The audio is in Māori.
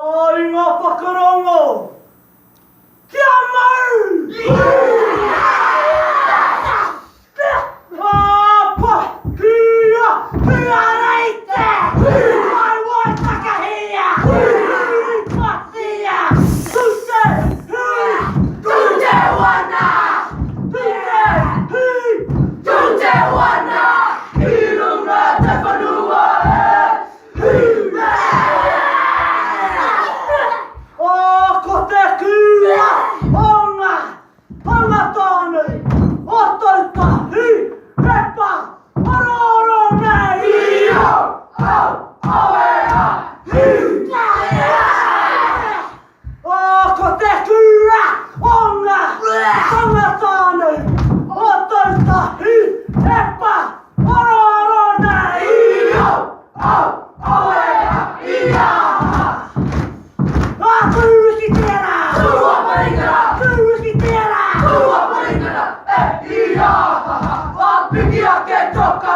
Ainga whakarongo! Kia mau! Apa! Kia! Kia reite! Ai wai takahia! Patia! Tute! Tute wana! Tute wana! Ilunga te whanua Ko te kua! Onga! Onga tānei! O tauta! Repa! Aroro nei! Io! Au! Awea! Ko te kua! Onga! Onga tānei! O tauta! Repa! Aroro nei! Io! Au! Awea! Ia! Tuuki tērā! Tua paringara! Tuuki tērā! Tua paringara! Ia! Apiki ake toka